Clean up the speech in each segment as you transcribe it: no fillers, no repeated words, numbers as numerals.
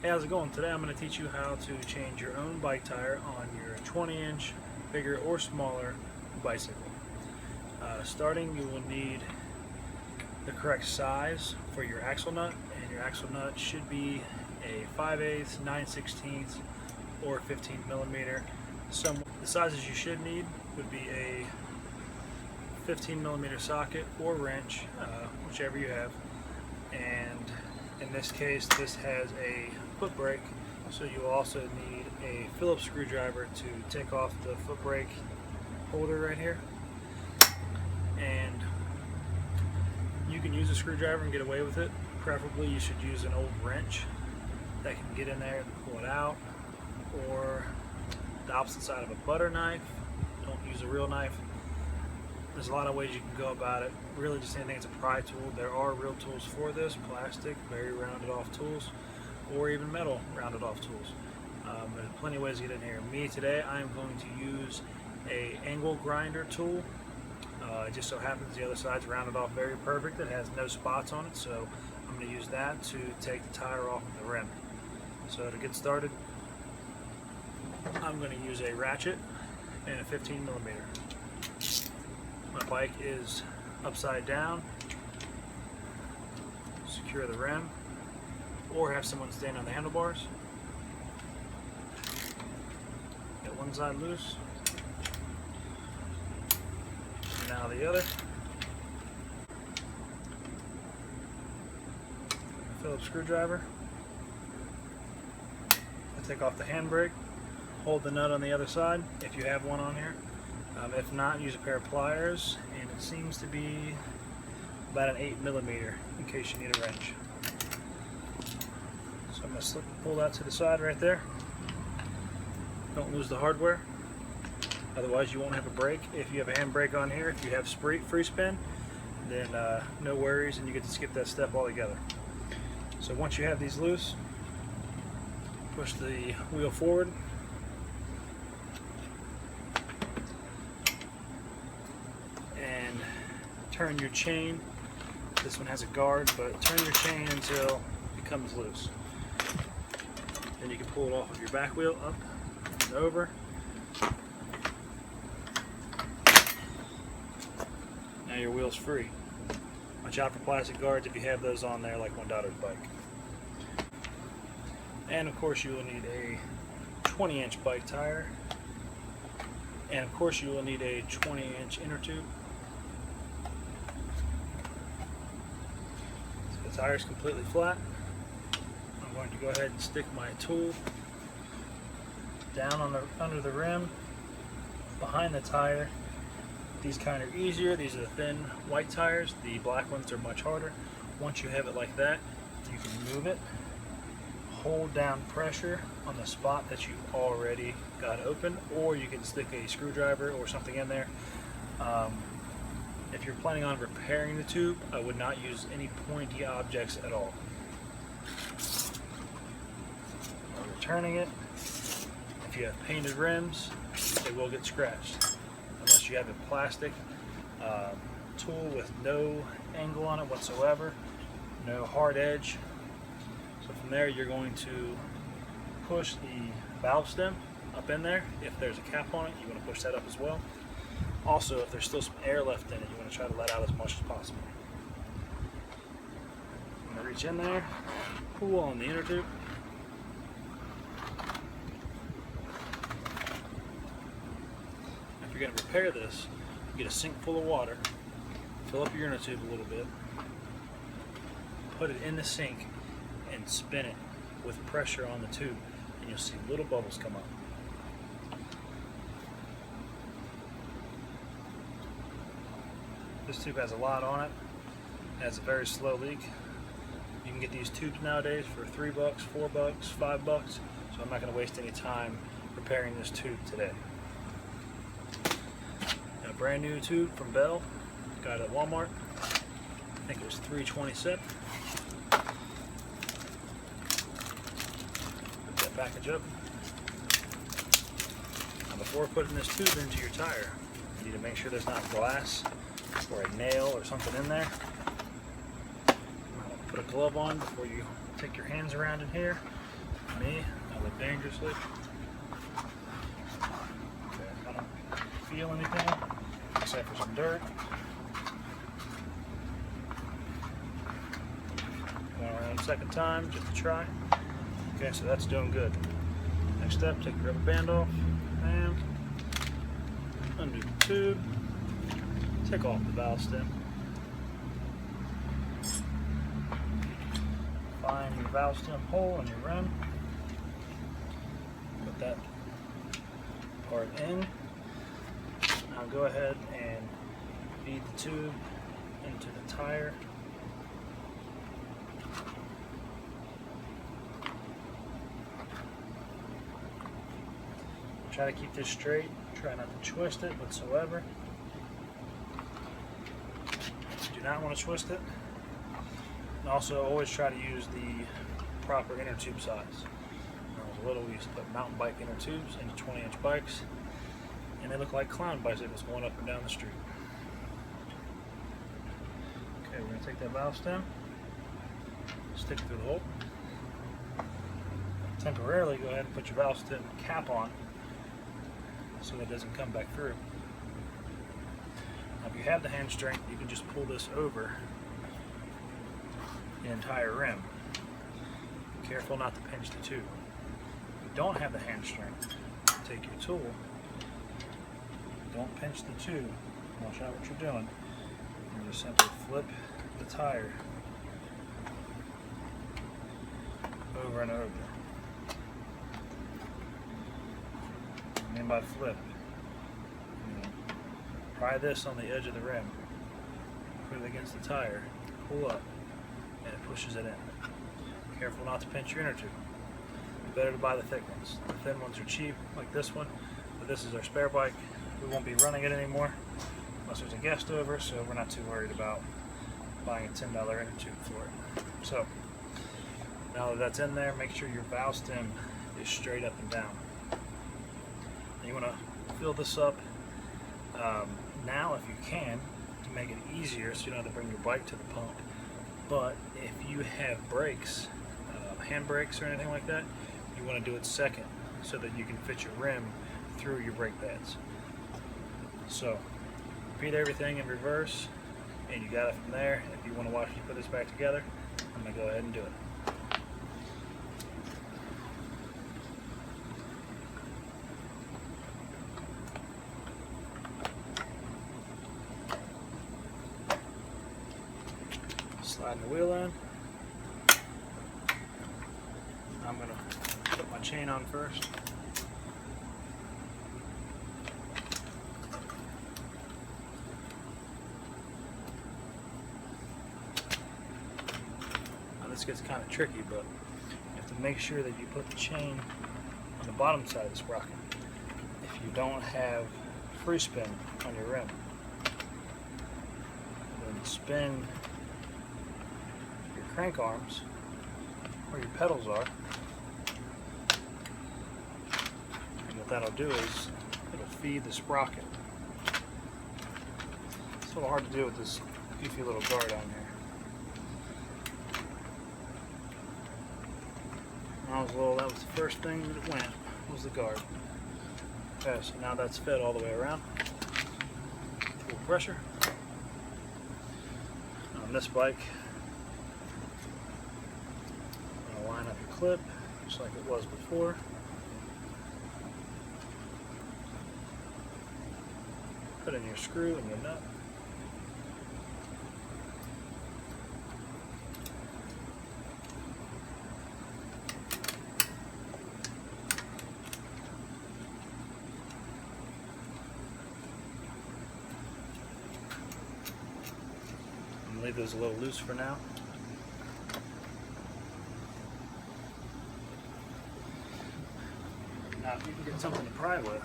Hey, how's it going? Today I'm going to teach you how to change your own bike tire on your 20-inch, bigger or smaller bicycle. Starting, you will need the correct size for your axle nut, and your axle nut should be a 5/8, 9/16, or 15 millimeter. The sizes you should need would be a 15 millimeter socket or wrench, whichever you have, and in this case this has a foot brake, so you will also need a Phillips screwdriver to take off the foot brake holder right here. And you can use a screwdriver and get away with it. Preferably you should use an old wrench that can get in there and pull it out, or the opposite side of a butter knife. Don't use a real knife. There's a lot of ways you can go about it. Really, just anything that's a pry tool. There are real tools for this, plastic, very rounded off tools, or even metal rounded off tools. There's plenty of ways to get in here. Me today, I'm going to use a angle grinder tool. It just so happens the other side's rounded off very perfect. It has no spots on it, so I'm going to use that to take the tire off of the rim. So to get started, I'm going to use a ratchet and a 15 millimeter. My bike is upside down. Secure the rim, or have someone stand on the handlebars. Get one side loose, and now the other. Phillips screwdriver. I take off the handbrake. Hold the nut on the other side if you have one on here. If not, use a pair of pliers, and it seems to be about an 8 millimeter in case you need a wrench. So I'm going to pull that to the side right there. Don't lose the hardware, otherwise you won't have a brake. If you have a handbrake on here, if you have free spin, then no worries, and you get to skip that step altogether. So once you have these loose, push the wheel forward. Turn your chain. This one has a guard, but turn your chain until it comes loose. Then you can pull it off of your back wheel, up and over. Now your wheel's free. Watch out for plastic guards if you have those on there, like my daughter's bike. And of course you will need a 20-inch bike tire. And of course you will need a 20-inch inner tube. The tire is completely flat. I'm going to go ahead and stick my tool down on under the rim, behind the tire. These kind are easier. These are the thin white tires. The black ones are much harder. Once you have it like that, you can move it. Hold down pressure on the spot that you've already got open, or you can stick a screwdriver or something in there. If you're planning on repairing the tube, I would not use any pointy objects at all. While returning it, if you have painted rims, they will get scratched. Unless you have a plastic tool with no angle on it whatsoever, no hard edge. So from there, you're going to push the valve stem up in there. If there's a cap on it, you want to push that up as well. Also, if there's still some air left in it, you want to try to let out as much as possible. I'm going to reach in there, pull on the inner tube. If you're going to repair this, get a sink full of water, fill up your inner tube a little bit, put it in the sink, and spin it with pressure on the tube, and you'll see little bubbles come up. This tube has a lot on it. It has a very slow leak. You can get these tubes nowadays for $3, $4, $5, so I'm not going to waste any time repairing this tube today. Got a brand new tube from Bell. Got it at Walmart. I think it was $3.27. Put that package up. Now before putting this tube into your tire, you need to make sure there's not glass or a nail or something in there. Put a glove on before you take your hands around in here. Me, I live dangerously. Okay, I don't feel anything except for some dirt. Going around a second time just to try. Okay, so that's doing good. Next step, take your rubber band off and undo the tube. Take off the valve stem. Find your valve stem hole in your rim. Put that part in. Now go ahead and feed the tube into the tire. Try to keep this straight. Try not to twist it whatsoever. Do not want to twist it. And also always try to use the proper inner tube size. When I was little, we used to put mountain bike inner tubes into 20-inch bikes, and they look like clown bicycles going up and down the street. Okay, we're going to take that valve stem, stick it through the hole. Temporarily go ahead and put your valve stem cap on so that it doesn't come back through. Now, if you have the hand strength, you can just pull this over the entire rim. Be careful not to pinch the tube. If you don't have the hand strength, take your tool, don't pinch the tube, watch out what you're doing, and just simply flip the tire over and over. What I mean by flip, pry this on the edge of the rim, put it against the tire, pull up, and it pushes it in. Careful not to pinch your inner tube. It's better to buy the thick ones. The thin ones are cheap, like this one, but this is our spare bike. We won't be running it anymore unless there's a guest over, so we're not too worried about buying a $10 inner tube for it. So, now that that's in there, make sure your valve stem is straight up and down. And you want to fill this up now if you can, to make it easier so you don't have to bring your bike to the pump. But if you have brakes, hand brakes or anything like that, you want to do it second so that you can fit your rim through your brake pads. So repeat everything in reverse, and you got it from there. If you want to watch me put this back together, I'm going to go ahead and do it. Sliding the wheel in. I'm going to put my chain on first. Now this gets kind of tricky, but you have to make sure that you put the chain on the bottom side of the sprocket. If you don't have free spin on your rim, then spin crank arms where your pedals are, and what that'll do is it'll feed the sprocket. It's a little hard to do with this goofy little guard on here. When I was little, that was the first thing that it went, was the guard. Okay, so now that's fed all the way around. Full pressure. On this bike, line up your clip just like it was before. Put in your screw and your nut. And leave those a little loose for now. Now, if you can get something to pry with,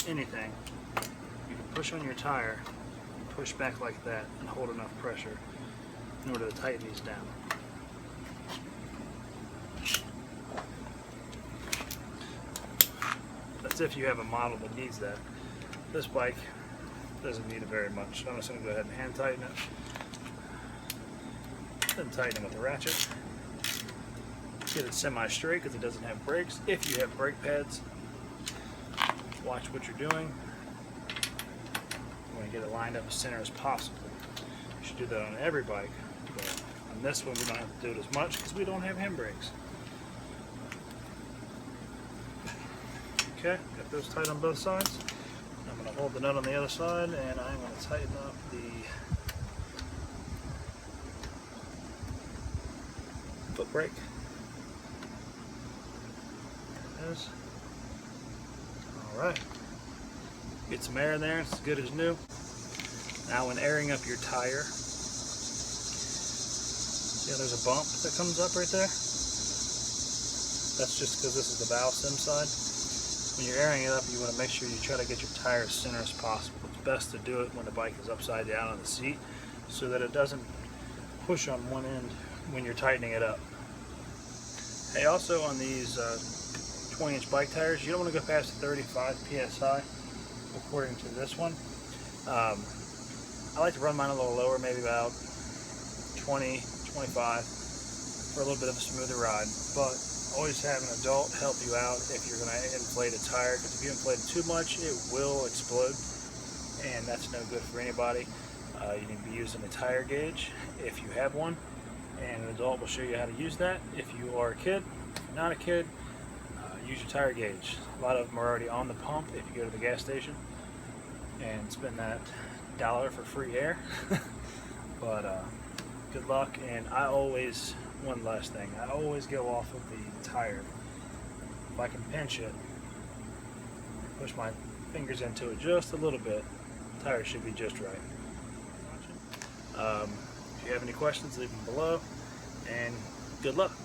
anything, you can push on your tire and push back like that and hold enough pressure in order to tighten these down. That's if you have a model that needs that. This bike doesn't need it very much, so I'm just going to go ahead and hand tighten it. Then tighten it with a ratchet. Get it semi-straight because it doesn't have brakes. If you have brake pads, watch what you're doing. You want to get it lined up as center as possible. You should do that on every bike, but on this one we don't have to do it as much because we don't have handbrakes. Okay, got those tight on both sides. I'm going to hold the nut on the other side and I'm going to tighten up the foot brake. Alright, get some air in there, it's as good as new. Now when airing up your tire, see how there's a bump that comes up right there? That's just because this is the valve stem side. When you're airing it up, you want to make sure you try to get your tire as center as possible. It's best to do it when the bike is upside down on the seat so that it doesn't push on one end when you're tightening it up. Hey, also on these 20-inch bike tires, you don't want to go past 35 psi according to this one. I like to run mine a little lower, maybe about 20, 25 for a little bit of a smoother ride, but always have an adult help you out if you're going to inflate a tire, because if you inflate it too much it will explode and that's no good for anybody. You need to be using a tire gauge if you have one, and an adult will show you how to use that. If you are a kid, if you're not a kid, use your tire gauge. A lot of them are already on the pump if you go to the gas station and spend that $1 for free air. But good luck. And I always, one last thing, I always go off of the tire. If I can pinch it, push my fingers into it just a little bit, the tire should be just right. If you have any questions, leave them below, and good luck.